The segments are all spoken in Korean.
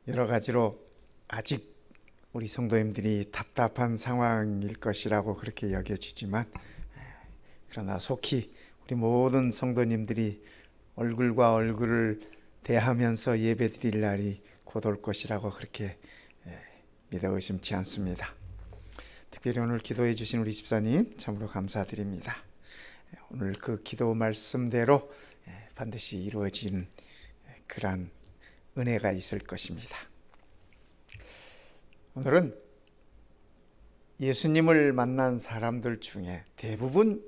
여러 가지로 아직 우리 성도님들이 답답한 상황일 것이라고 그렇게 여겨지지만, 그러나 속히 우리 모든 성도님들이 얼굴과 얼굴을 대하면서 예배드릴 날이 곧 올 것이라고 그렇게 믿어 의심치 않습니다. 특별히 오늘 기도해 주신 우리 집사님 참으로 감사드립니다. 오늘 그 기도 말씀대로 반드시 이루어진 그러한 은혜가 있을 것입니다. 오늘은 예수님을 만난 사람들 중에 대부분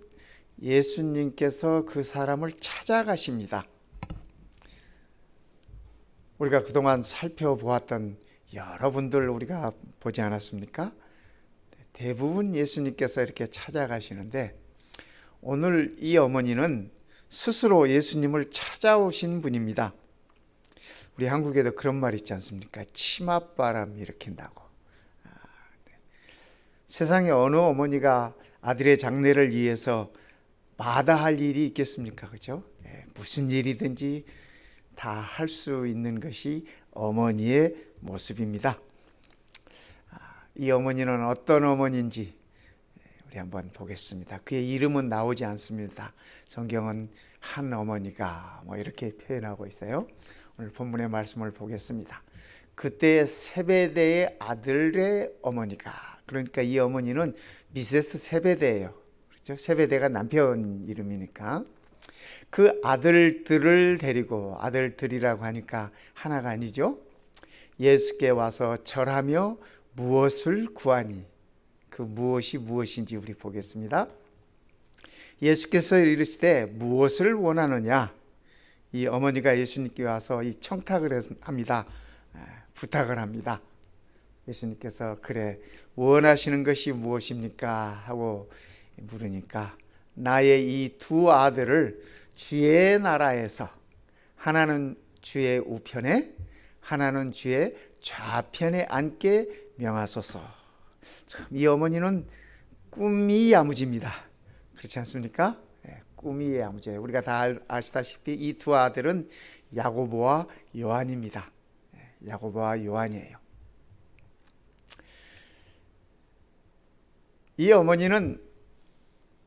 예수님께서 그 사람을 찾아가십니다. 우리가 그동안 살펴보았던 여러분들 우리가 보지 않았습니까? 대부분 예수님께서 이렇게 찾아가시는데, 오늘 이 어머니는 스스로 예수님을 찾아오신 분입니다. 우리 한국에도 그런 말 있지 않습니까? 치맛바람 일으킨다고. 세상에 어느 어머니가 아들의 장례를 위해서 마다할 일이 있겠습니까? 그죠? 무슨 일이든지 다 할 수 있는 것이 어머니의 모습입니다. 이 어머니는 어떤 어머니인지 우리 한번 보겠습니다. 그의 이름은 나오지 않습니다. 성경은 한 어머니가 이렇게 표현하고 있어요. 오늘 본문의 말씀을 보겠습니다. 그때 세베대의 아들의 어머니가, 그러니까 이 어머니는 미세스 세베대예요. 그렇죠? 세베대가 남편 이름이니까 그 아들들을 데리고, 아들들이라고 하니까 하나가 아니죠. 예수께 와서 절하며 무엇을 구하니, 그 무엇이 무엇인지 우리 보겠습니다. 예수께서 이르시되 무엇을 원하느냐. 이 어머니가 예수님께 와서 이 청탁을 합니다. 부탁을 합니다. 예수님께서 그래 원하시는 것이 무엇입니까? 하고 물으니까, 나의 이 두 아들을 주의 나라에서, 하나는 주의 우편에 하나는 주의 좌편에 앉게 명하소서. 참, 이 어머니는 꿈이 야무집니다. 그렇지 않습니까? 꿈이 야무져요. 우리가 다 아시다시피 이 두 아들은 야고보와 요한입니다. 야고보와 요한이에요. 이 어머니는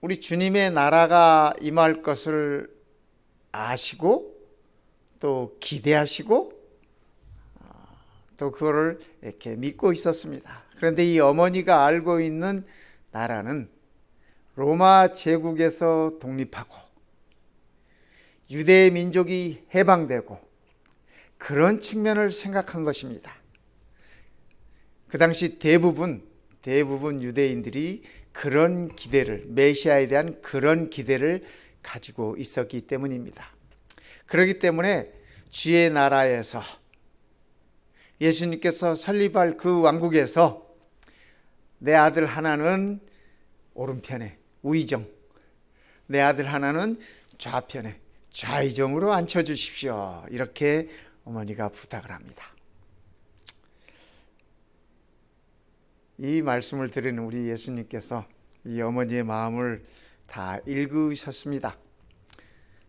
우리 주님의 나라가 임할 것을 아시고 또 기대하시고 또 그거를 이렇게 믿고 있었습니다. 그런데 이 어머니가 알고 있는 나라는 로마 제국에서 독립하고 유대 민족이 해방되고 그런 측면을 생각한 것입니다. 그 당시 대부분 유대인들이 그런 기대를, 메시아에 대한 그런 기대를 가지고 있었기 때문입니다. 그렇기 때문에 주의 나라에서, 예수님께서 설립할 그 왕국에서 내 아들 하나는 오른편에 우의정, 내 아들 하나는 좌편에 좌의정으로 앉혀주십시오. 이렇게 어머니가 부탁을 합니다. 이 말씀을 들은 우리 예수님께서 이 어머니의 마음을 다 읽으셨습니다.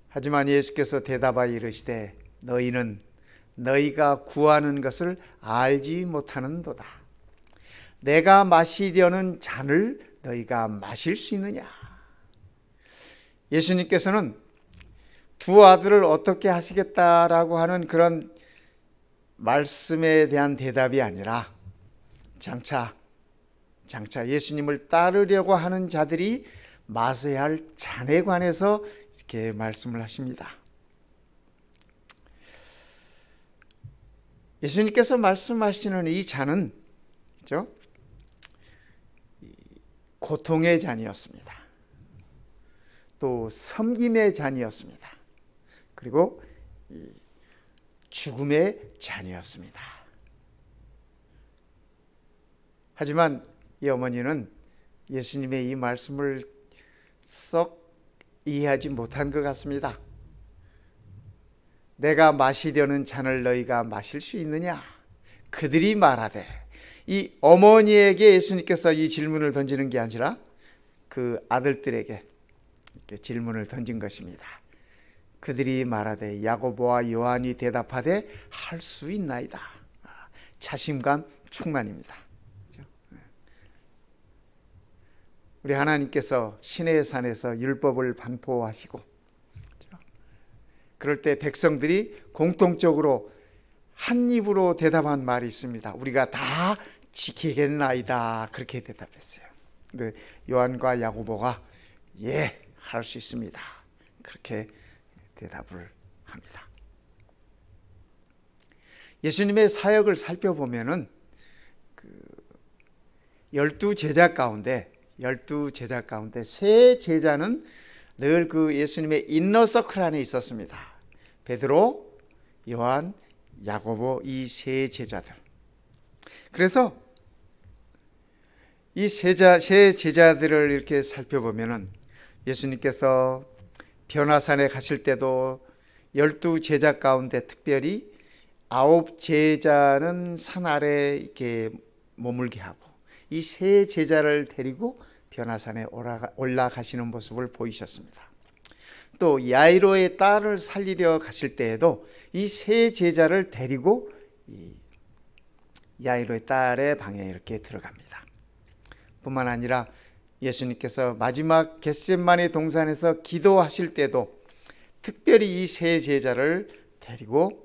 하지만 예수께서 대답하여 이르시되 너희는 너희가 구하는 것을 알지 못하는도다. 내가 마시려는 잔을 너희가 마실 수 있느냐. 예수님께서는 두 아들을 어떻게 하시겠다라고 하는 그런 말씀에 대한 대답이 아니라 장차 예수님을 따르려고 하는 자들이 마셔야 할 잔에 관해서 이렇게 말씀을 하십니다. 예수님께서 말씀하시는 이 잔은, 그렇죠? 고통의 잔이었습니다. 또 섬김의 잔이었습니다. 그리고 죽음의 잔이었습니다. 하지만 이 어머니는 예수님의 이 말씀을 썩 이해하지 못한 것 같습니다. 내가 마시려는 잔을 너희가 마실 수 있느냐? 그들이 말하되, 이 어머니에게 예수님께서 이 질문을 던지는 게 아니라 그 아들들에게 이렇게 질문을 던진 것입니다. 그들이 말하되, 야고보와 요한이 대답하되 할 수 있나이다. 자신감 충만입니다. 그렇죠? 우리 하나님께서 시내의 산에서 율법을 반포하시고, 그렇죠? 그럴 때 백성들이 공통적으로 한 입으로 대답한 말이 있습니다. 우리가 다 지키겠나이다, 그렇게 대답했어요. 근데 요한과 야고보가 예, 할 수 있습니다, 그렇게 대답을 합니다. 예수님의 사역을 살펴보면은 12제자 가운데 세 제자는 늘 그 예수님의 인너서클 안에 있었습니다. 베드로, 요한, 야고보, 이 세 제자들. 그래서 이 세 제자들을 이렇게 살펴보면은 예수님께서 변화산에 가실 때도 12제자 가운데 특별히 9제자는 산 아래 이렇게 머물게 하고 이 세 제자를 데리고 변화산에 올라가시는 모습을 보이셨습니다. 또 야이로의 딸을 살리려 가실 때에도 이 세 제자를 데리고 야이로의 딸의 방에 이렇게 들어갑니다. 뿐만 아니라 예수님께서 마지막 겟세마네 동산에서 기도하실 때도 특별히 이 세 제자를 데리고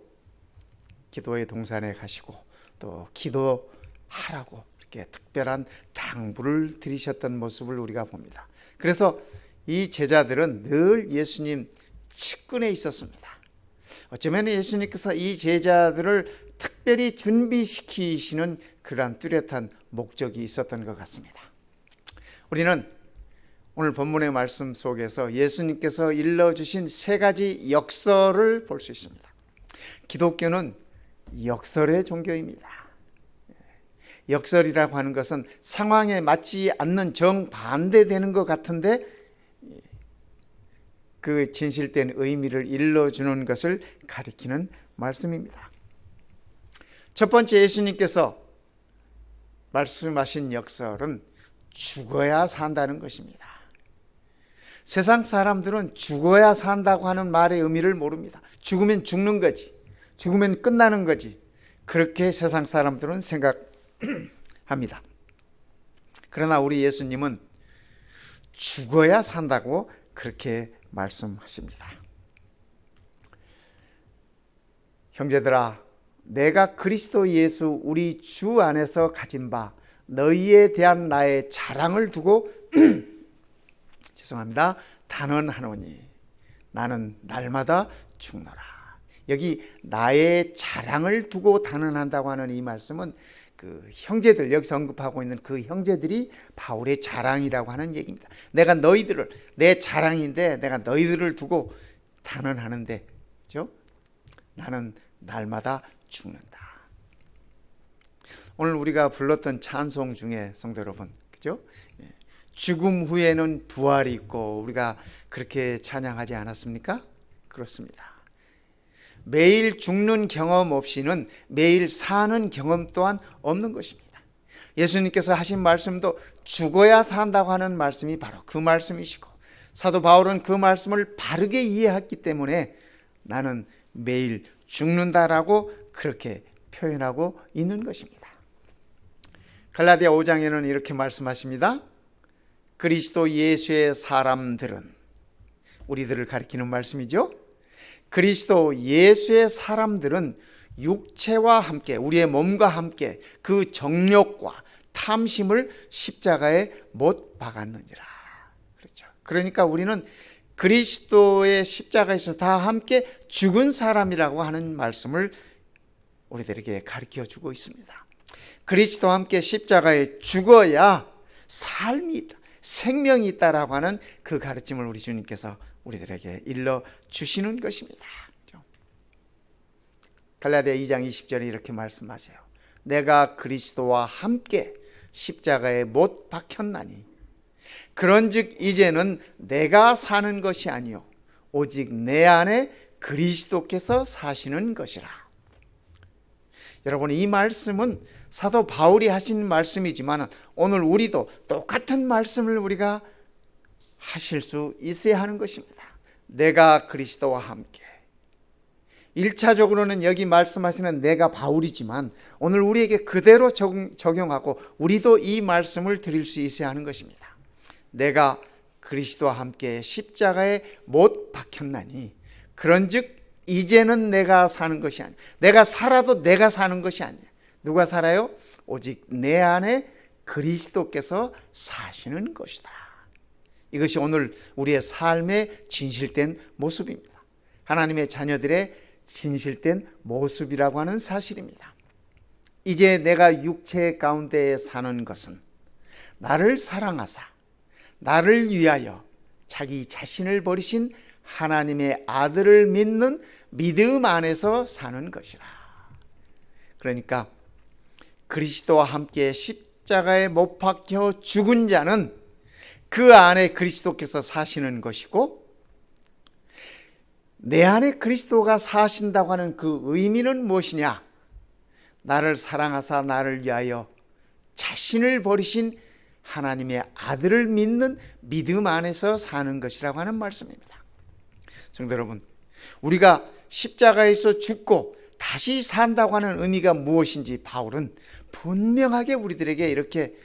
기도의 동산에 가시고 또 기도하라고 이렇게 특별한 당부를 드리셨던 모습을 우리가 봅니다. 그래서 이 제자들은 늘 예수님 측근에 있었습니다. 어쩌면 예수님께서 이 제자들을 특별히 준비시키시는 그러한 뚜렷한 목적이 있었던 것 같습니다. 우리는 오늘 본문의 말씀 속에서 예수님께서 일러주신 세 가지 역설을 볼 수 있습니다. 기독교는 역설의 종교입니다. 역설이라고 하는 것은 상황에 맞지 않는 정반대되는 것 같은데 그 진실된 의미를 일러주는 것을 가리키는 말씀입니다. 첫 번째 예수님께서 말씀하신 역설은 죽어야 산다는 것입니다. 세상 사람들은 죽어야 산다고 하는 말의 의미를 모릅니다. 죽으면 죽는 거지, 죽으면 끝나는 거지, 그렇게 세상 사람들은 생각합니다. 그러나 우리 예수님은 죽어야 산다고 그렇게 말씀하십니다. 형제들아, 내가 그리스도 예수 우리 주 안에서 가진 바 너희에 대한 나의 자랑을 두고 단언하노니 나는 날마다 죽노라. 여기 나의 자랑을 두고 단언한다고 하는 이 말씀은 그 형제들, 여기서 언급하고 있는 그 형제들이 바울의 자랑이라고 하는 얘기입니다. 내가 너희들을, 내 자랑인데 내가 너희들을 두고 단언하는데, 그죠? 나는 날마다 죽는다. 오늘 우리가 불렀던 찬송 중에 성도 여러분, 그죠? 죽음 후에는 부활이 있고 우리가 그렇게 찬양하지 않았습니까? 그렇습니다. 매일 죽는 경험 없이는 매일 사는 경험 또한 없는 것입니다. 예수님께서 하신 말씀도 죽어야 산다고 하는 말씀이 바로 그 말씀이시고, 사도 바울은 그 말씀을 바르게 이해했기 때문에 나는 매일 죽는다라고 그렇게 표현하고 있는 것입니다. 갈라디아 5장에는 이렇게 말씀하십니다. 그리스도 예수의 사람들은, 우리들을 가리키는 말씀이죠. 그리스도 예수의 사람들은 육체와 함께, 우리의 몸과 함께 그 정욕과 탐심을 십자가에 못 박았느니라. 그렇죠. 그러니까 우리는 그리스도의 십자가에서 다 함께 죽은 사람이라고 하는 말씀을 우리들에게 가르쳐 주고 있습니다. 그리스도와 함께 십자가에 죽어야 삶이 있다, 생명이 있다라고 하는 그 가르침을 우리 주님께서 우리들에게 일러 주시는 것입니다. 갈라디아 2장 20절에 이렇게 말씀하세요. 내가 그리스도와 함께 십자가에 못 박혔나니 그런즉 이제는 내가 사는 것이 아니요 오직 내 안에 그리스도께서 사시는 것이라. 여러분, 이 말씀은 사도 바울이 하신 말씀이지만 오늘 우리도 똑같은 말씀을 우리가 하실 수 있어야 하는 것입니다. 내가 그리스도와 함께. 1차적으로는 여기 말씀하시는 내가 바울이지만 오늘 우리에게 그대로 적용하고 우리도 이 말씀을 드릴 수 있어야 하는 것입니다. 내가 그리스도와 함께 십자가에 못 박혔나니 그런즉 이제는 내가 사는 것이 아니야. 내가 살아도 내가 사는 것이 아니야. 누가 살아요? 오직 내 안에 그리스도께서 사시는 것이다. 이것이 오늘 우리의 삶의 진실된 모습입니다. 하나님의 자녀들의 진실된 모습이라고 하는 사실입니다. 이제 내가 육체 가운데 사는 것은 나를 사랑하사 나를 위하여 자기 자신을 버리신 하나님의 아들을 믿는 믿음 안에서 사는 것이라. 그러니까 그리스도와 함께 십자가에 못 박혀 죽은 자는 그 안에 그리스도께서 사시는 것이고, 내 안에 그리스도가 사신다고 하는 그 의미는 무엇이냐? 나를 사랑하사 나를 위하여 자신을 버리신 하나님의 아들을 믿는 믿음 안에서 사는 것이라고 하는 말씀입니다. 성도 여러분, 우리가 십자가에서 죽고 다시 산다고 하는 의미가 무엇인지 바울은 분명하게 우리들에게 이렇게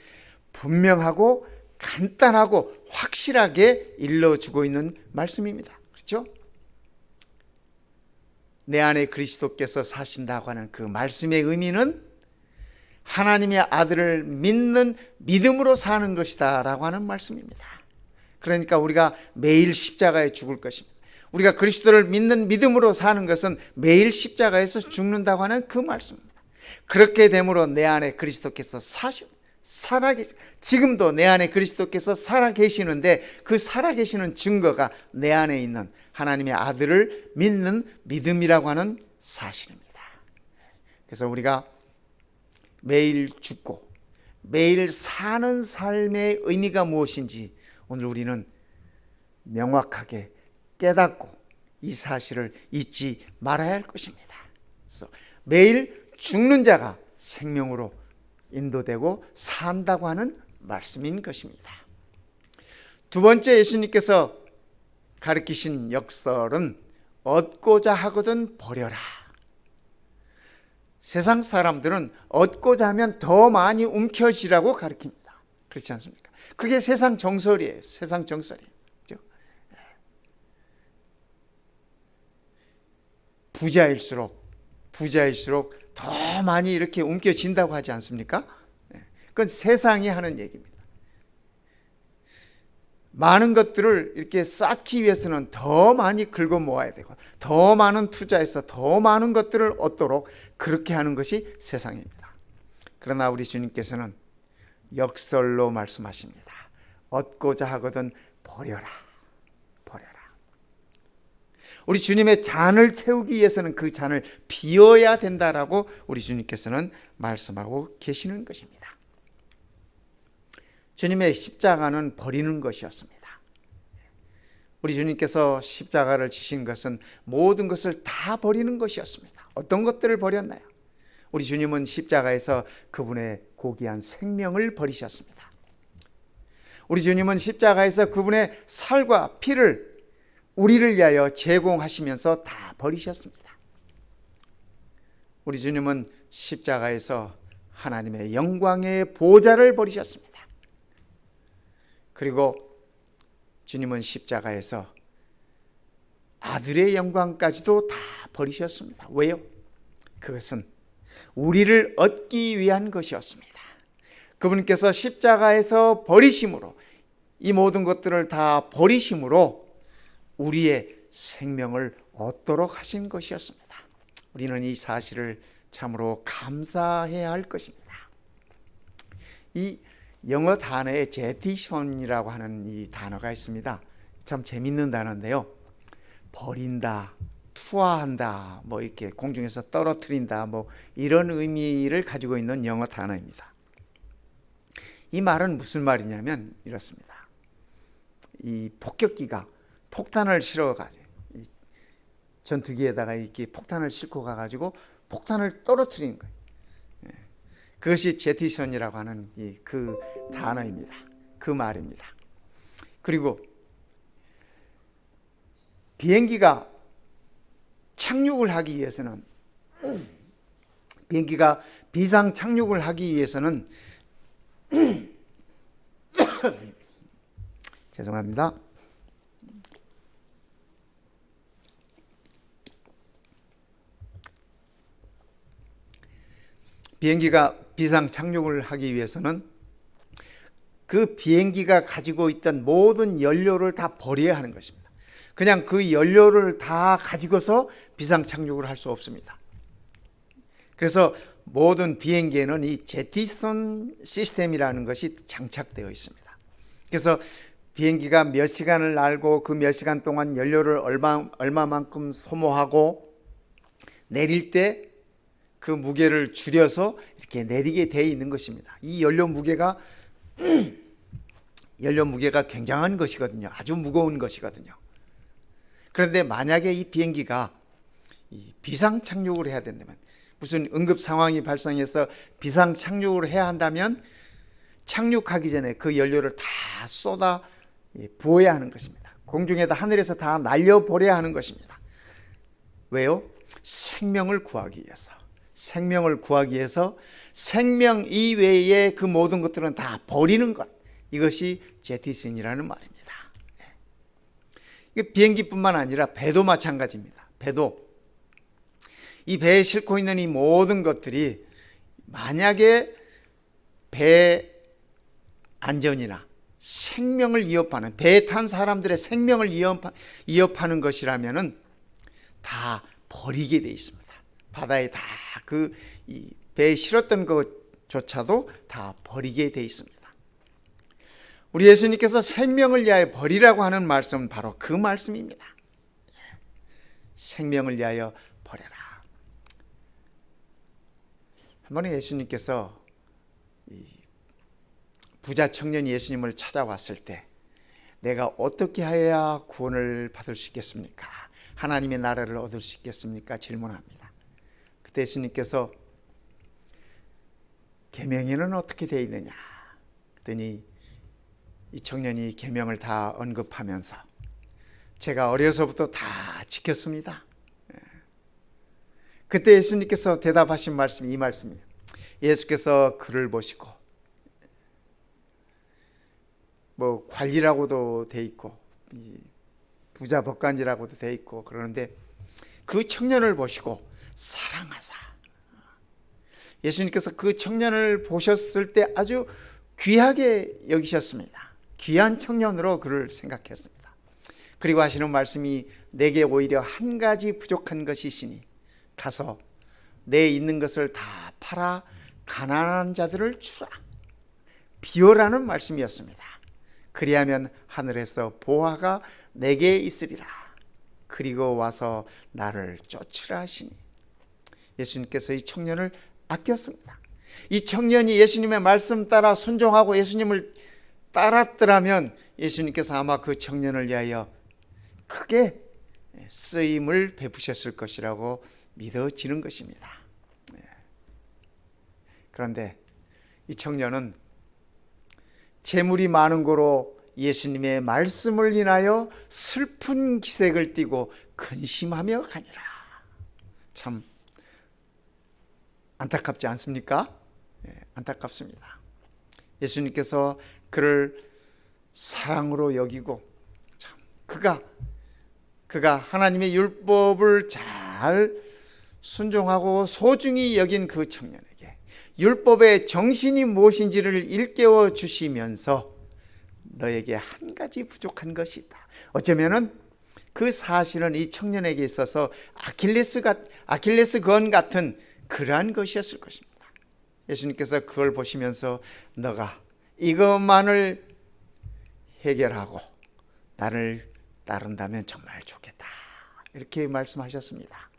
분명하고 간단하고 확실하게 일러주고 있는 말씀입니다. 그렇죠? 내 안에 그리스도께서 사신다고 하는 그 말씀의 의미는 하나님의 아들을 믿는 믿음으로 사는 것이다 라고 하는 말씀입니다. 그러니까 우리가 매일 십자가에 죽을 것입니다. 우리가 그리스도를 믿는 믿음으로 사는 것은 매일 십자가에서 죽는다고 하는 그 말씀입니다. 그렇게 됨으로 내 안에 그리스도께서 지금도 내 안에 그리스도께서 살아계시는데 그 살아계시는 증거가 내 안에 있는 하나님의 아들을 믿는 믿음이라고 하는 사실입니다. 그래서 우리가 매일 죽고 매일 사는 삶의 의미가 무엇인지 오늘 우리는 명확하게 깨닫고 이 사실을 잊지 말아야 할 것입니다. 그래서 매일 죽는 자가 생명으로 인도되고 산다고 하는 말씀인 것입니다. 두 번째, 예수님께서 가르치신 역설은 얻고자 하거든 버려라. 세상 사람들은 얻고자 하면 더 많이 움켜쥐라고 가르칩니다. 그렇지 않습니까? 그게 세상 정설이에요. 세상 정설이에요. 그렇죠? 부자일수록 더 많이 이렇게 움켜쥔다고 하지 않습니까? 그건 세상이 하는 얘기입니다. 많은 것들을 이렇게 쌓기 위해서는 더 많이 긁어 모아야 되고 더 많은 투자해서 더 많은 것들을 얻도록 그렇게 하는 것이 세상입니다. 그러나 우리 주님께서는 역설로 말씀하십니다. 얻고자 하거든 버려라. 우리 주님의 잔을 채우기 위해서는 그 잔을 비워야 된다라고 우리 주님께서는 말씀하고 계시는 것입니다. 주님의 십자가는 버리는 것이었습니다. 우리 주님께서 십자가를 지신 것은 모든 것을 다 버리는 것이었습니다. 어떤 것들을 버렸나요? 우리 주님은 십자가에서 그분의 고귀한 생명을 버리셨습니다. 우리 주님은 십자가에서 그분의 살과 피를 우리를 위하여 제공하시면서 다 버리셨습니다. 우리 주님은 십자가에서 하나님의 영광의 보좌를 버리셨습니다. 그리고 주님은 십자가에서 아들의 영광까지도 다 버리셨습니다. 왜요? 그것은 우리를 얻기 위한 것이었습니다. 그분께서 십자가에서 버리심으로, 이 모든 것들을 다 버리심으로 우리의 생명을 얻도록 하신 것이었습니다. 우리는 이 사실을 참으로 감사해야 할 것입니다. 이 영어 단어에 제티션이라고 하는 이 단어가 있습니다. 참 재밌는 단어인데요. 버린다, 투하한다, 뭐 이렇게 공중에서 떨어뜨린다, 뭐 이런 의미를 가지고 있는 영어 단어입니다. 이 말은 무슨 말이냐면 이렇습니다. 이 폭격기가 폭탄을 실어가지고 전투기에다가 이렇게 폭탄을 싣고 가가지고 폭탄을 떨어뜨리는 거예요. 그것이 제티션이라고 하는 그 단어입니다. 그 말입니다. 그리고 비행기가 착륙을 하기 위해서는, 비행기가 비상 착륙을 하기 위해서는 죄송합니다. 비행기가 비상 착륙을 하기 위해서는 그 비행기가 가지고 있던 모든 연료를 다 버려야 하는 것입니다. 그냥 그 연료를 다 가지고서 비상 착륙을 할 수 없습니다. 그래서 모든 비행기에는 이 제티선 시스템이라는 것이 장착되어 있습니다. 그래서 비행기가 몇 시간을 날고 그 몇 시간 동안 연료를 얼마만큼 소모하고 내릴 때 그 무게를 줄여서 이렇게 내리게 되어 있는 것입니다. 이 연료 무게가 굉장한 것이거든요. 아주 무거운 것이거든요. 그런데 만약에 이 비행기가 비상 착륙을 해야 된다면, 무슨 응급 상황이 발생해서 비상 착륙을 해야 한다면 착륙하기 전에 그 연료를 다 쏟아 부어야 하는 것입니다. 공중에다, 하늘에서 다 날려버려야 하는 것입니다. 왜요? 생명을 구하기 위해서. 생명을 구하기 위해서 생명 이외의 그 모든 것들은 다 버리는 것, 이것이 제티슨이라는 말입니다. 비행기뿐만 아니라 배도 마찬가지입니다. 배도, 이 배에 싣고 있는 이 모든 것들이 만약에 배 안전이나 생명을 위협하는, 배에 탄 사람들의 생명을 위협하는 것이라면은 다 버리게 돼 있습니다. 바다에 다 그 배에 실었던 것조차도 다 버리게 돼 있습니다. 우리 예수님께서 생명을 위하여 버리라고 하는 말씀은 바로 그 말씀입니다. 생명을 위하여 버려라. 한 번에 예수님께서 부자 청년이 예수님을 찾아왔을 때, 내가 어떻게 해야 구원을 받을 수 있겠습니까? 하나님의 나라를 얻을 수 있겠습니까? 질문합니다. 그때 예수님께서 계명에는 어떻게 되어 있느냐? 그랬더니 이 청년이 계명을 다 언급하면서, 제가 어려서부터 다 지켰습니다. 그때 예수님께서 대답하신 말씀이 이 말씀이에요. 예수께서 그를 보시고, 뭐 관리라고도 돼 있고 부자 법관이라고도 돼 있고 그러는데, 그 청년을 보시고 사랑하사, 예수님께서 그 청년을 보셨을 때 아주 귀하게 여기셨습니다. 귀한 청년으로 그를 생각했습니다. 그리고 하시는 말씀이, 내게 오히려 한 가지 부족한 것이 있으니 가서 내 있는 것을 다 팔아 가난한 자들을 주라, 비워라는 말씀이었습니다. 그리하면 하늘에서 보화가 내게 있으리라. 그리고 와서 나를 쫓으라 하시니, 예수님께서 이 청년을 아꼈습니다. 이 청년이 예수님의 말씀 따라 순종하고 예수님을 따랐더라면 예수님께서 아마 그 청년을 위하여 크게 쓰임을 베푸셨을 것이라고 믿어지는 것입니다. 그런데 이 청년은 재물이 많은 고로 예수님의 말씀을 인하여 슬픈 기색을 띠고 근심하며 가니라. 참 안타깝지 않습니까? 안타깝습니다. 예수님께서 그를 사랑으로 여기고, 참 그가 하나님의 율법을 잘 순종하고 소중히 여긴 그 청년에게 율법의 정신이 무엇인지를 일깨워 주시면서, 너에게 한 가지 부족한 것이 있다. 어쩌면은 그 사실은 이 청년에게 있어서 아킬레스건 같은 그러한 것이었을 것입니다. 예수님께서 그걸 보시면서, 너가 이것만을 해결하고 나를 따른다면 정말 좋겠다, 이렇게 말씀하셨습니다.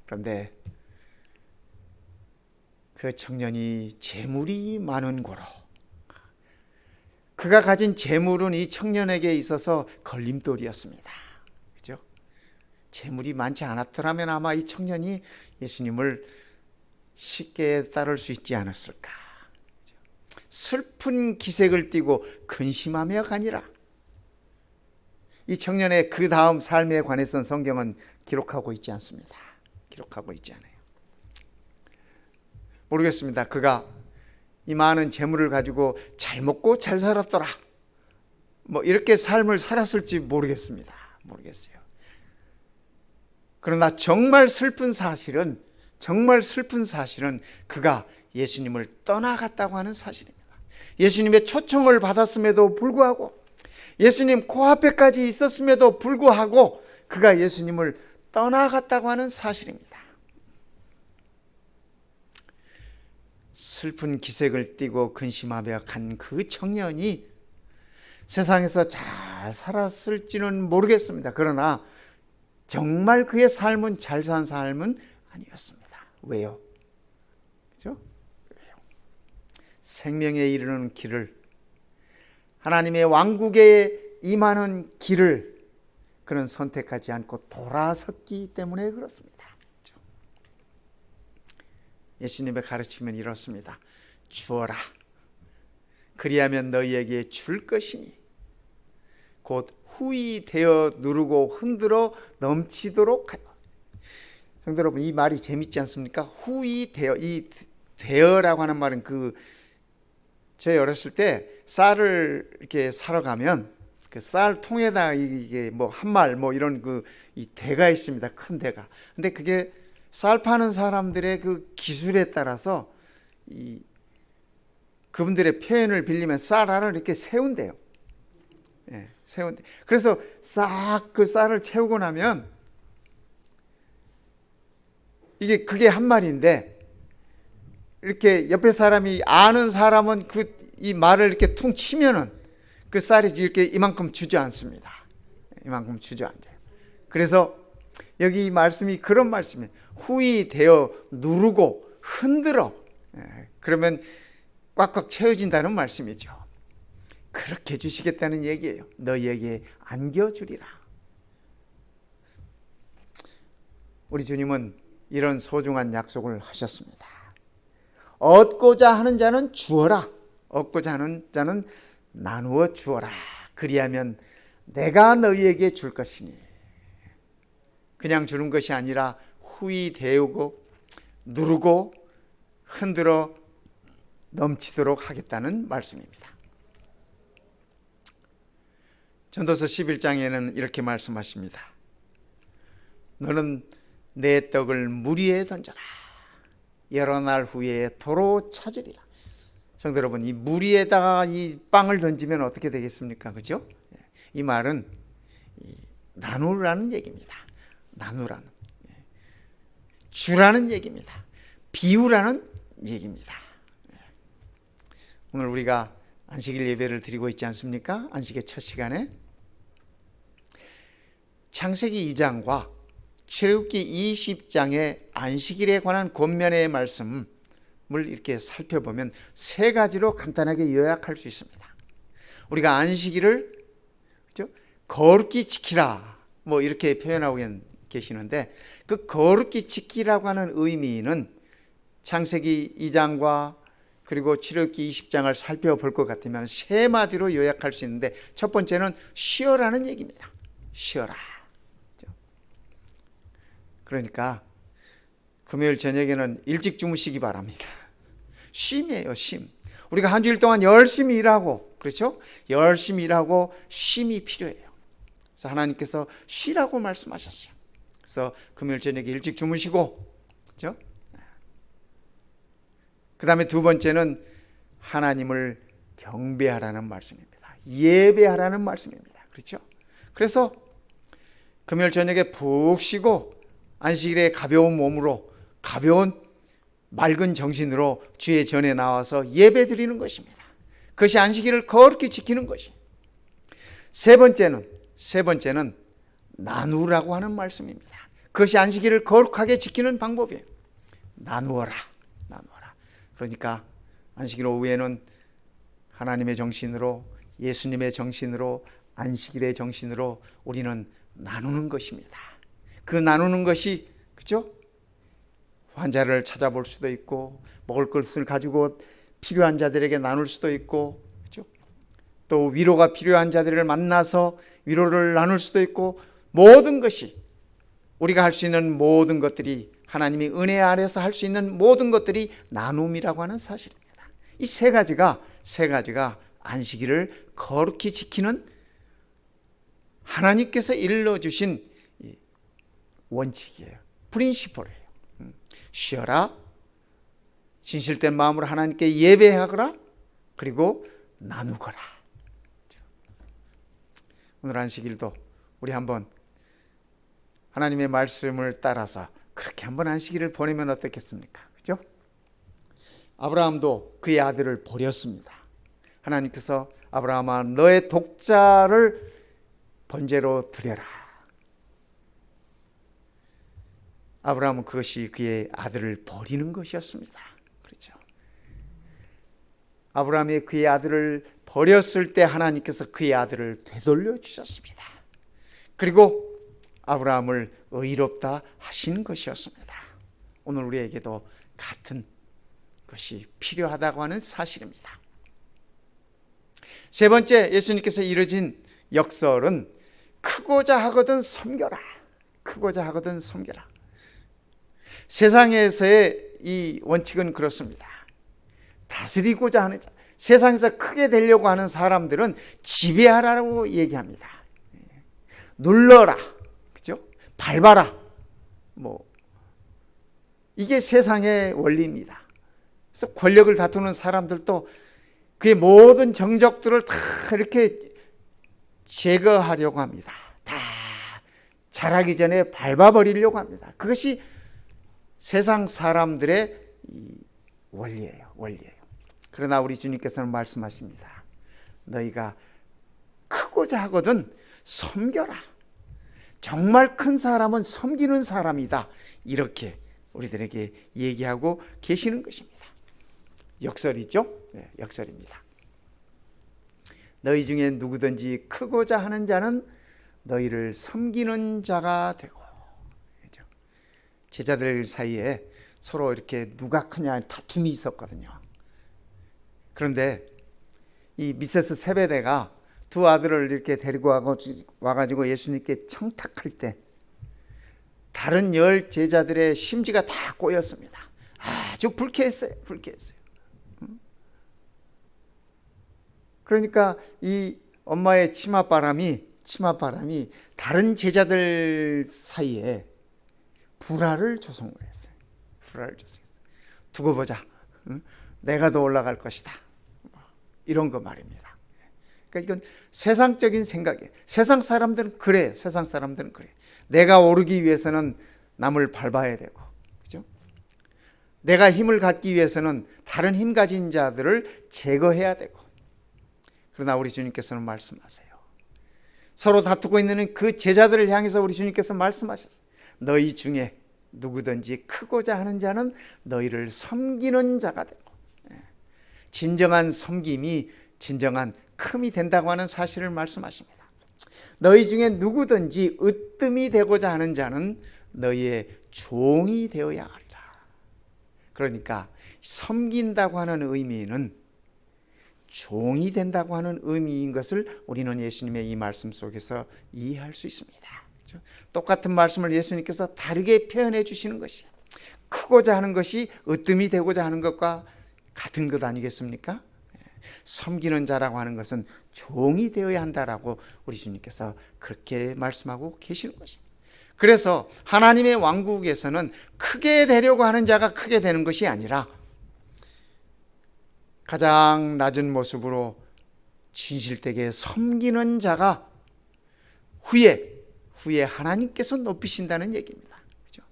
그런데 그 청년이 재물이 많은 고로, 그가 가진 재물은 이 청년에게 있어서 걸림돌이었습니다. 그죠? 재물이 많지 않았더라면 아마 이 청년이 예수님을 쉽게 따를 수 있지 않았을까. 슬픈 기색을 띠고 근심하며 가니라. 이 청년의 그 다음 삶에 관해서는 성경은 기록하고 있지 않습니다. 기록하고 있지 않아요. 모르겠습니다. 그가 이 많은 재물을 가지고 잘 먹고 잘 살았더라, 뭐 이렇게 삶을 살았을지 모르겠습니다. 모르겠어요. 그러나 정말 슬픈 사실은 그가 예수님을 떠나갔다고 하는 사실입니다. 예수님의 초청을 받았음에도 불구하고, 예수님 코앞에까지 있었음에도 불구하고 그가 예수님을 떠나갔다고 하는 사실입니다. 슬픈 기색을 띠고 근심하며 간 그 청년이 세상에서 잘 살았을지는 모르겠습니다. 그러나 정말 그의 삶은 잘 산 삶은 아니었습니다. 왜요? 그렇죠? 왜요? 생명에 이르는 길을, 하나님의 왕국에 임하는 길을 그는 선택하지 않고 돌아섰기 때문에 그렇습니다. 그렇죠? 예수님의 가르침은 이렇습니다. 주어라, 그리하면 너희에게 줄 것이니 곧 후히 되어 누르고 흔들어 넘치도록 하여. 성도 여러분, 이 말이 재밌지 않습니까? 후히 되어, 이 되어라고 하는 말은 저희 어렸을 때 쌀을 이렇게 사러 가면 그 쌀 통에다 이게 뭐 한 말 뭐 이런 이 대가 있습니다. 큰 대가. 근데 그게 쌀 파는 사람들의 그 기술에 따라서 그분들의 표현을 빌리면 쌀 알을 이렇게 세운대요. 예, 세운대. 그래서 싹 그 쌀을 채우고 나면 그게 한 마리인데, 이렇게 옆에 사람이 아는 사람은 이 말을 이렇게 퉁 치면은 그 쌀이 이렇게 이만큼 주저앉습니다. 이만큼 주저앉아요. 그래서 여기 이 말씀이 그런 말씀이에요. 후히 되어 누르고 흔들어. 그러면 꽉꽉 채워진다는 말씀이죠. 그렇게 해주시겠다는 얘기예요. 너희에게 안겨주리라. 우리 주님은 이런 소중한 약속을 하셨습니다. 얻고자 하는 자는 주어라, 얻고자 하는 자는 나누어 주어라. 그리하면 내가 너희에게 줄 것이니. 그냥 주는 것이 아니라 후히 데우고 누르고 흔들어 넘치도록 하겠다는 말씀입니다. 전도서 11장에는 이렇게 말씀하십니다. 너는 내 떡을 물 위에 던져라. 여러 날 후에 도로 찾으리라. 성도 여러분, 이 물 위에다가 이 빵을 던지면 어떻게 되겠습니까? 그죠? 이 말은 나누라는 얘기입니다. 나누라는, 주라는 얘기입니다. 비우라는 얘기입니다. 오늘 우리가 안식일 예배를 드리고 있지 않습니까? 안식의 첫 시간에 창세기 2장과 출애굽기 20장의 안식일에 관한 권면의 말씀을 이렇게 살펴보면 세 가지로 간단하게 요약할 수 있습니다. 우리가 안식일을, 그렇죠? 거룩히 지키라, 뭐 이렇게 표현하고 계시는데, 그 거룩히 지키라고 하는 의미는 창세기 2장과 그리고 출애굽기 20장을 살펴볼 것 같으면 세 마디로 요약할 수 있는데, 첫 번째는 쉬어라는 얘기입니다. 쉬어라. 그러니까 금요일 저녁에는 일찍 주무시기 바랍니다. 쉼이에요, 쉼. 우리가 한 주일 동안 열심히 일하고, 그렇죠? 열심히 일하고 쉼이 필요해요. 그래서 하나님께서 쉬라고 말씀하셨어요. 그래서 금요일 저녁에 일찍 주무시고, 그렇죠? 그 다음에 두 번째는 하나님을 경배하라는 말씀입니다. 예배하라는 말씀입니다. 그렇죠? 그래서 금요일 저녁에 푹 쉬고 안식일에 가벼운 몸으로, 가벼운 맑은 정신으로 주의 전에 나와서 예배 드리는 것입니다. 그것이 안식일을 거룩히 지키는 것이. 세 번째는 나누라고 하는 말씀입니다. 그것이 안식일을 거룩하게 지키는 방법이에요. 나누어라. 그러니까 안식일 오후에는 하나님의 정신으로, 예수님의 정신으로, 안식일의 정신으로 우리는 나누는 것입니다. 그 나누는 것이, 그죠? 환자를 찾아볼 수도 있고, 먹을 것을 가지고 필요한 자들에게 나눌 수도 있고, 그죠? 또 위로가 필요한 자들을 만나서 위로를 나눌 수도 있고, 모든 것이, 우리가 할 수 있는 모든 것들이, 하나님이 은혜 아래서 할 수 있는 모든 것들이 나눔이라고 하는 사실입니다. 이 세 가지가 안식일을 거룩히 지키는 하나님께서 일러주신 원칙이에요. 프린시플이에요. 쉬어라, 진실된 마음으로 하나님께 예배하거라, 그리고 나누거라. 오늘 안식일도 우리 한번 하나님의 말씀을 따라서 그렇게 한번 안식일을 보내면 어떻겠습니까? 그죠? 아브라함도 그의 아들을 버렸습니다. 하나님께서 아브라함아, 너의 독자를 번제로 드려라. 아브라함은 그것이 그의 아들을 버리는 것이었습니다. 그렇죠? 아브라함이 그의 아들을 버렸을 때 하나님께서 그의 아들을 되돌려 주셨습니다. 그리고 아브라함을 의롭다 하신 것이었습니다. 오늘 우리에게도 같은 것이 필요하다고 하는 사실입니다. 세 번째, 예수님께서 이루어진 역설은 크고자 하거든 섬겨라. 크고자 하거든 섬겨라. 세상에서의 이 원칙은 그렇습니다. 다스리고자 하는 자, 세상에서 크게 되려고 하는 사람들은 지배하라고 얘기합니다. 눌러라, 그죠? 밟아라, 이게 세상의 원리입니다. 그래서 권력을 다투는 사람들도 그의 모든 정적들을 다 이렇게 제거하려고 합니다. 다 잘하기 전에 밟아버리려고 합니다. 그것이 세상 사람들의 원리예요. 그러나 우리 주님께서는 말씀하십니다. 너희가 크고자 하거든 섬겨라. 정말 큰 사람은 섬기는 사람이다. 이렇게 우리들에게 얘기하고 계시는 것입니다. 역설이죠? 네, 역설입니다. 너희 중에 누구든지 크고자 하는 자는 너희를 섬기는 자가 되고. 제자들 사이에 서로 이렇게 누가 크냐 다툼이 있었거든요. 그런데 이 미세스 세베대가 두 아들을 이렇게 데리고 와가지고 예수님께 청탁할 때 다른 10 제자들의 심지가 다 꼬였습니다. 아주 불쾌했어요. 그러니까 이 엄마의 치맛바람이 다른 제자들 사이에 불화를 조성을 했어요. 두고 보자. 내가 더 올라갈 것이다. 이런 거 말입니다. 그러니까 이건 세상적인 생각이에요. 세상 사람들은 그래. 내가 오르기 위해서는 남을 밟아야 되고, 그죠? 내가 힘을 갖기 위해서는 다른 힘 가진 자들을 제거해야 되고. 그러나 우리 주님께서는 말씀하세요. 서로 다투고 있는 그 제자들을 향해서 우리 주님께서 말씀하셨어요. 너희 중에 누구든지 크고자 하는 자는 너희를 섬기는 자가 되고. 진정한 섬김이 진정한 큼이 된다고 하는 사실을 말씀하십니다. 너희 중에 누구든지 으뜸이 되고자 하는 자는 너희의 종이 되어야 하리라. 그러니까 섬긴다고 하는 의미는 종이 된다고 하는 의미인 것을 우리는 예수님의 이 말씀 속에서 이해할 수 있습니다. 똑같은 말씀을 예수님께서 다르게 표현해 주시는 것이에요. 크고자 하는 것이 으뜸이 되고자 하는 것과 같은 것 아니겠습니까? 섬기는 자라고 하는 것은 종이 되어야 한다라고 우리 주님께서 그렇게 말씀하고 계시는 것입니다. 그래서 하나님의 왕국에서는 크게 되려고 하는 자가 크게 되는 것이 아니라 가장 낮은 모습으로 진실되게 섬기는 자가 후에 하나님께서 높이신다는 얘기입니다. 그죠?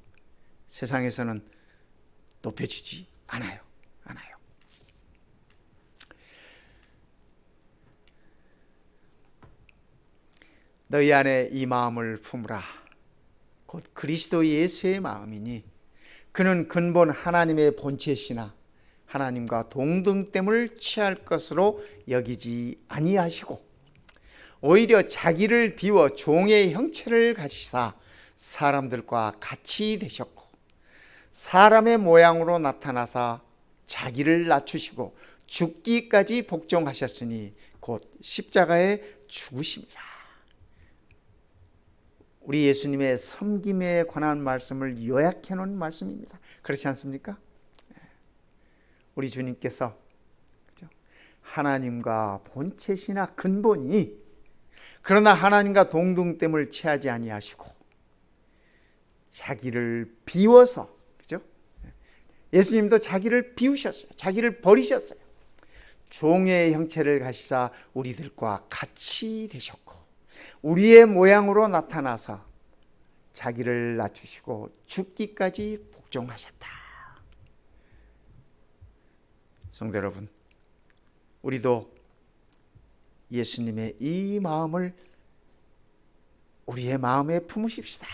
세상에서는 높여지지 않아요. 너희 안에 이 마음을 품으라. 곧 그리스도 예수의 마음이니 그는 근본 하나님의 본체시나 하나님과 동등됨을 취할 것으로 여기지 아니하시고 오히려 자기를 비워 종의 형체를 가지사 사람들과 같이 되셨고 사람의 모양으로 나타나사 자기를 낮추시고 죽기까지 복종하셨으니 곧 십자가의 죽으심이라. 우리 예수님의 섬김에 관한 말씀을 요약해 놓은 말씀입니다. 그렇지 않습니까? 우리 주님께서 하나님과 본체시나 근본이, 그러나 하나님과 동등됨을 취하지 아니하시고 자기를 비워서, 그죠? 예수님도 자기를 비우셨어요. 자기를 버리셨어요. 종의 형체를 가시사 우리들과 같이 되셨고 우리의 모양으로 나타나서 자기를 낮추시고 죽기까지 복종하셨다. 성도 여러분, 우리도 예수님의 이 마음을 우리의 마음에 품으십시다.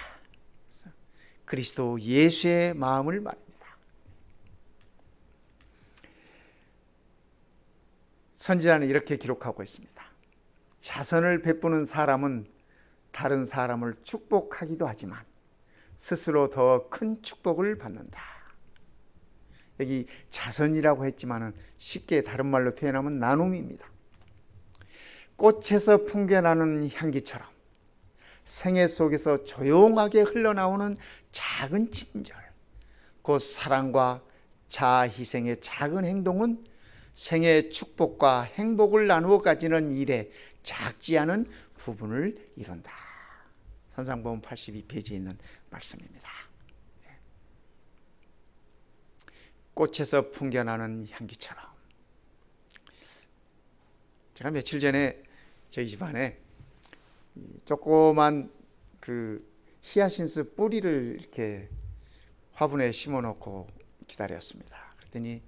그리스도 예수의 마음을 말입니다. 선지자는 이렇게 기록하고 있습니다. 자선을 베푸는 사람은 다른 사람을 축복하기도 하지만 스스로 더 큰 축복을 받는다. 여기 자선이라고 했지만은 쉽게 다른 말로 표현하면 나눔입니다. 꽃에서 풍겨나는 향기처럼 생애 속에서 조용하게 흘러나오는 작은 친절, 곧 사랑과 자아 희생의 작은 행동은 생애의 축복과 행복을 나누어 가지는 일에 작지 않은 부분을 이룬다. 산상보험 82페이지에 있는 말씀입니다. 꽃에서 풍겨나는 향기처럼. 제가 며칠 전에 저희 집안에 조그만 그 히아신스 뿌리를 이렇게 화분에 심어놓고 기다렸습니다. 그랬더니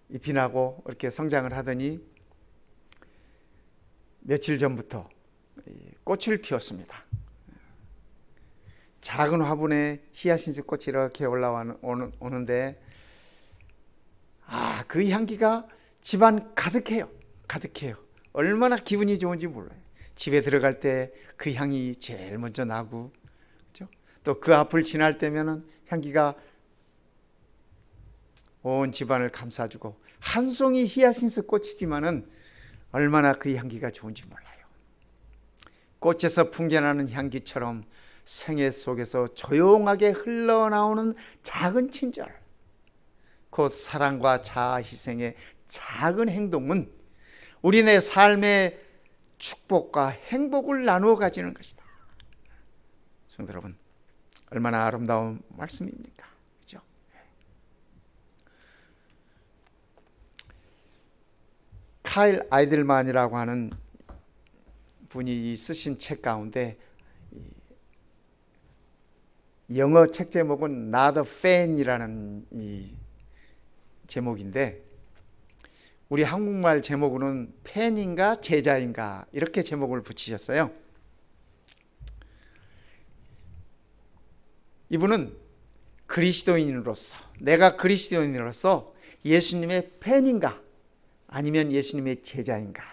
잎이 나고 이렇게 성장을 하더니 며칠 전부터 꽃을 피웠습니다. 작은 화분에 히아신스 꽃이 이렇게 올라오는데 그 향기가 집안 가득해요. 얼마나 기분이 좋은지 몰라요. 집에 들어갈 때 그 향이 제일 먼저 나고, 그렇죠? 또 그 앞을 지날 때면은 향기가 온 집안을 감싸주고, 한 송이 히아신스 꽃이지만은 얼마나 그 향기가 좋은지 몰라요. 꽃에서 풍겨나는 향기처럼 생애 속에서 조용하게 흘러나오는 작은 친절, 곧 사랑과 자아 희생의 작은 행동은 우리네 삶의 축복과 행복을 나누어 가지는 것이다. 성도 여러분, 얼마나 아름다운 말씀입니까? 그렇죠? 카일 아이들만이라고 하는 분이 쓰신 책 가운데 영어 책 제목은 Not a Fan이라는 이 제목인데, 우리 한국말 제목으로는 팬인가 제자인가 이렇게 제목을 붙이셨어요. 이분은 그리스도인으로서, 내가 그리스도인으로서 예수님의 팬인가 아니면 예수님의 제자인가,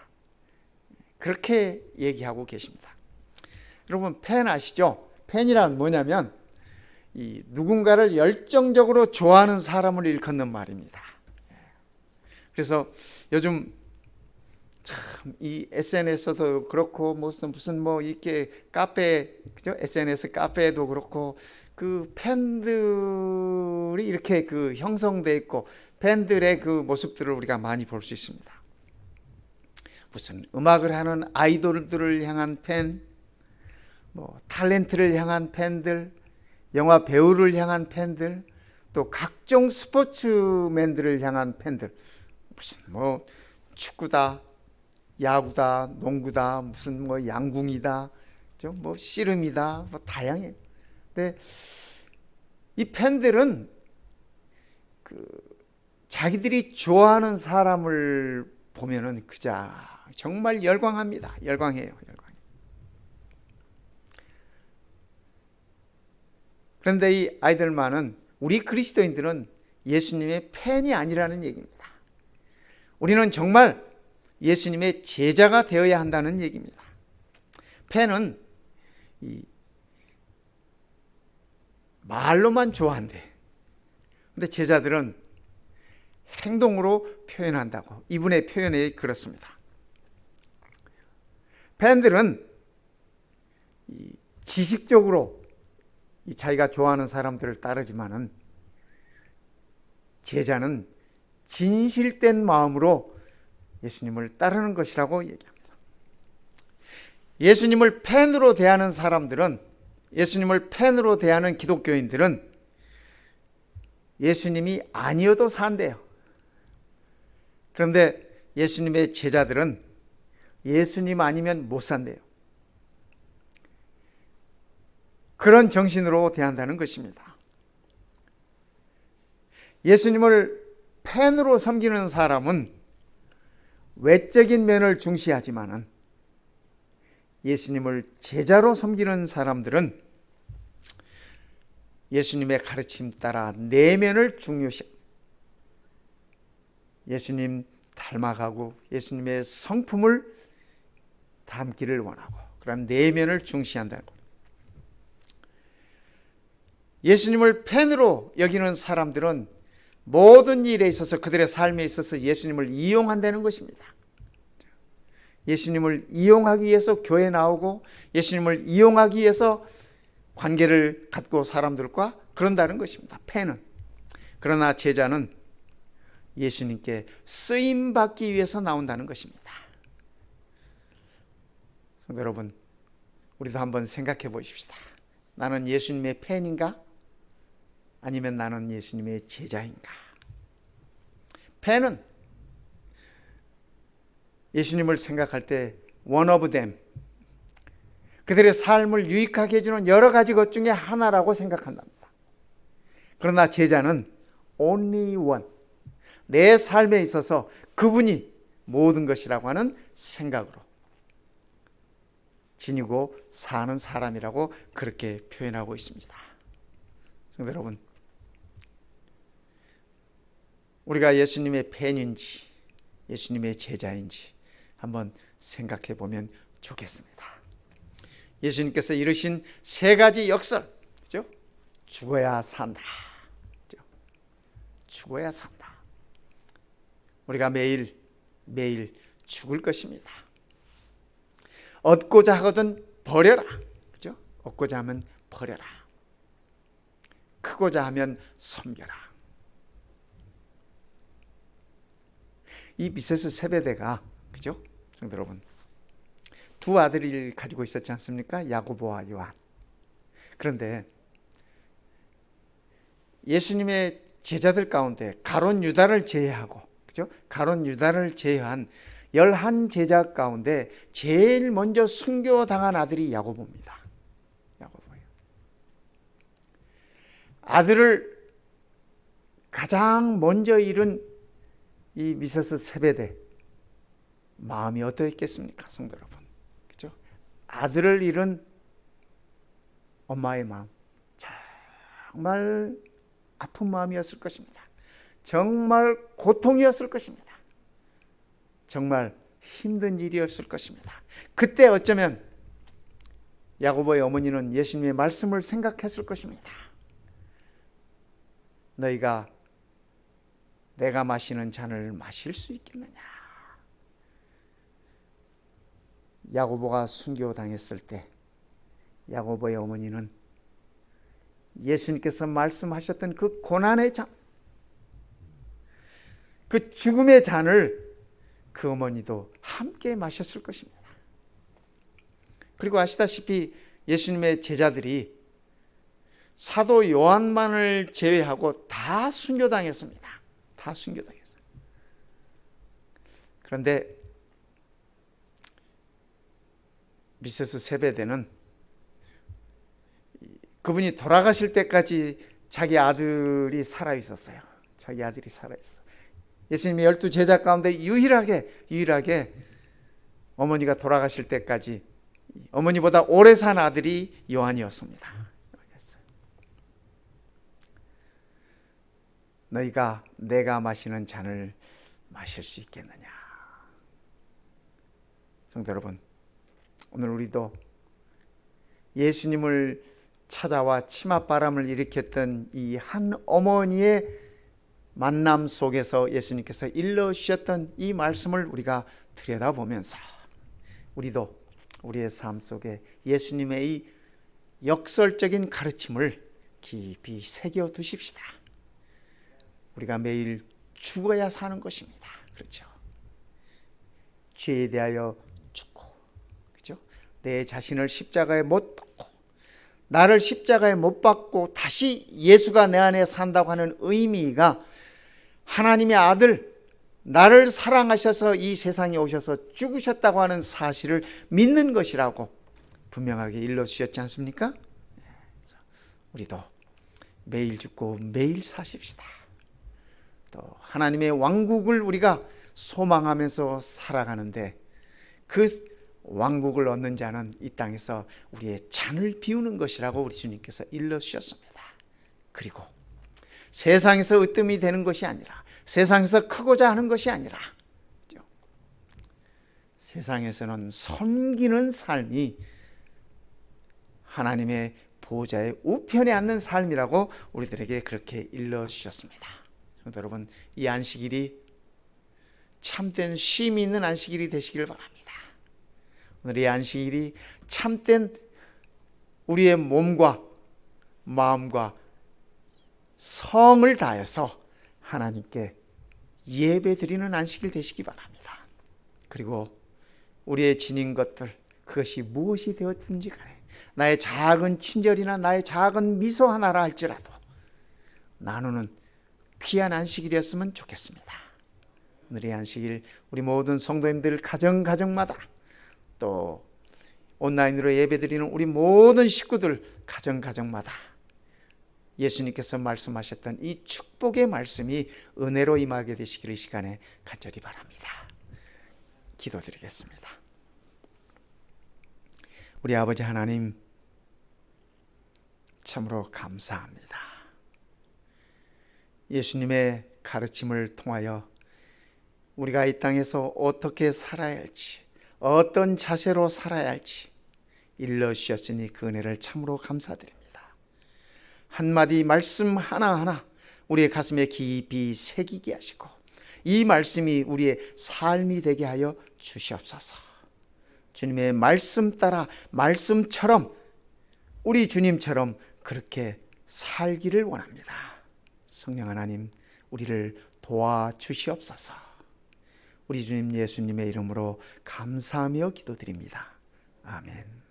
그렇게 얘기하고 계십니다. 여러분, 팬 아시죠? 팬이란 뭐냐면 누군가를 열정적으로 좋아하는 사람을 일컫는 말입니다. 그래서 요즘 참 이 SNS도 그렇고 무슨 뭐 이렇게 카페, 그죠? SNS 카페에도 그렇고 그 팬들이 이렇게 그 형성돼 있고 팬들의 그 모습들을 우리가 많이 볼 수 있습니다. 무슨 음악을 하는 아이돌들을 향한 팬, 뭐 탤런트를 향한 팬들, 영화 배우를 향한 팬들, 또 각종 스포츠맨들을 향한 팬들, 무슨 뭐 축구다, 야구다, 농구다, 무슨 뭐 양궁이다, 뭐 씨름이다, 뭐 다양해. 근데 이 팬들은 자기들이 좋아하는 사람을 보면은 그저 정말 열광합니다. 열광해요. 그런데 이 아이들만은, 우리 그리스도인들은 예수님의 팬이 아니라는 얘기입니다. 우리는 정말 예수님의 제자가 되어야 한다는 얘기입니다. 팬은 말로만 좋아한대. 근데 제자들은 행동으로 표현한다고. 이분의 표현이 그렇습니다. 팬들은 지식적으로 자기가 좋아하는 사람들을 따르지만은 제자는 진실된 마음으로 예수님을 따르는 것이라고 얘기합니다. 예수님을 팬으로 대하는 사람들은, 예수님을 팬으로 대하는 기독교인들은 예수님이 아니어도 산대요. 그런데 예수님의 제자들은 예수님 아니면 못 산대요. 그런 정신으로 대한다는 것입니다. 예수님을 팬으로 섬기는 사람은 외적인 면을 중시하지만은 예수님을 제자로 섬기는 사람들은 예수님의 가르침 따라 내면을 중요시, 예수님 닮아가고 예수님의 성품을 담기를 원하고 그런 내면을 중시한다는 것. 예수님을 팬으로 여기는 사람들은 모든 일에 있어서, 그들의 삶에 있어서 예수님을 이용한다는 것입니다. 예수님을 이용하기 위해서 교회 나오고 예수님을 이용하기 위해서 관계를 갖고 사람들과 그런다는 것입니다. 팬은. 그러나 제자는 예수님께 쓰임 받기 위해서 나온다는 것입니다. 성도 여러분, 우리도 한번 생각해 보십시다. 나는 예수님의 팬인가? 아니면 나는 예수님의 제자인가? 팬은 예수님을 생각할 때 one of them, 그들의 삶을 유익하게 해주는 여러 가지 것 중에 하나라고 생각한답니다. 그러나 제자는 only one, 내 삶에 있어서 그분이 모든 것이라고 하는 생각으로 지니고 사는 사람이라고 그렇게 표현하고 있습니다. 성도 여러분, 우리가 예수님의 팬인지 예수님의 제자인지 한번 생각해 보면 좋겠습니다. 예수님께서 이루신 세 가지 역설, 그죠? 죽어야 산다, 그죠? 죽어야 산다. 우리가 매일 죽을 것입니다. 얻고자 하거든 버려라, 그죠? 얻고자 하면 버려라. 크고자 하면 섬겨라. 이 미세스 세베대가, 그죠? 성도 여러분, 두 아들을 가지고 있었지 않습니까? 야고보와 요한. 그런데 예수님의 제자들 가운데 가룟 유다를 제외하고, 그죠? 가룟 유다를 제외한 11제자 가운데 제일 먼저 순교당한 아들이 야고보입니다. 야고보예요. 아들을 가장 먼저 잃은 이 미세스 세베대, 마음이 어떠했겠습니까, 성도 여러분? 그죠? 아들을 잃은 엄마의 마음, 정말 아픈 마음이었을 것입니다. 정말 고통이었을 것입니다. 정말 힘든 일이었을 것입니다. 그때 어쩌면 야고보의 어머니는 예수님의 말씀을 생각했을 것입니다. 너희가 내가 마시는 잔을 마실 수 있겠느냐? 야고보가 순교당했을 때 야고보의 어머니는 예수님께서 말씀하셨던 그 고난의 잔, 그 죽음의 잔을 그 어머니도 함께 마셨을 것입니다. 그리고 아시다시피 예수님의 제자들이 사도 요한만을 제외하고 다 순교당했습니다. 다 순교당했어요. 그런데 미세스 세베대는 그분이 돌아가실 때까지 자기 아들이 살아있었어요. 자기 아들이 살아있어요. 예수님의 12제자 가운데 유일하게 어머니가 돌아가실 때까지 어머니보다 오래 산 아들이 요한이었습니다. 너희가 내가 마시는 잔을 마실 수 있겠느냐? 성도 여러분, 오늘 우리도 예수님을 찾아와 치맛바람을 일으켰던 이 한 어머니의 만남 속에서 예수님께서 일러주셨던 이 말씀을 우리가 들여다보면서 우리도 우리의 삶 속에 예수님의 이 역설적인 가르침을 깊이 새겨 두십시다. 우리가 매일 죽어야 사는 것입니다. 그렇죠? 죄에 대하여 죽고, 그렇죠? 내 자신을 십자가에 못 박고, 나를 십자가에 못 박고 다시 예수가 내 안에 산다고 하는 의미가 하나님의 아들, 나를 사랑하셔서 이 세상에 오셔서 죽으셨다고 하는 사실을 믿는 것이라고 분명하게 일러주셨지 않습니까? 우리도 매일 죽고 매일 사십시다. 또 하나님의 왕국을 우리가 소망하면서 살아가는데 그 왕국을 얻는 자는 이 땅에서 우리의 잔을 비우는 것이라고 우리 주님께서 일러주셨습니다. 그리고 세상에서 으뜸이 되는 것이 아니라, 세상에서 크고자 하는 것이 아니라, 세상에서는 섬기는 삶이 하나님의 보좌의 우편에 앉는 삶이라고 우리들에게 그렇게 일러주셨습니다. 여러분, 이 안식일이 참된 쉼이 있는 안식일이 되시길 바랍니다. 오늘 이 안식일이 참된 우리의 몸과 마음과 성을 다해서 하나님께 예배드리는 안식일 되시기 바랍니다. 그리고 우리의 지닌 것들, 그것이 무엇이 되었든지 간에 나의 작은 친절이나 나의 작은 미소 하나라 할지라도 나누는 귀한 안식일이었으면 좋겠습니다. 오늘의 안식일 우리 모든 성도님들 가정마다, 또 온라인으로 예배드리는 우리 모든 식구들 가정마다 예수님께서 말씀하셨던 이 축복의 말씀이 은혜로 임하게 되시기를 이 시간에 간절히 바랍니다. 기도드리겠습니다. 우리 아버지 하나님, 참으로 감사합니다. 예수님의 가르침을 통하여 우리가 이 땅에서 어떻게 살아야 할지, 어떤 자세로 살아야 할지 일러주셨으니 그 은혜를 참으로 감사드립니다. 한마디 말씀 하나하나 우리의 가슴에 깊이 새기게 하시고 이 말씀이 우리의 삶이 되게 하여 주시옵소서. 주님의 말씀 따라 말씀처럼, 우리 주님처럼 그렇게 살기를 원합니다. 성령 하나님, 우리를 도와주시옵소서. 우리 주님 예수님의 이름으로 감사하며 기도드립니다. 아멘.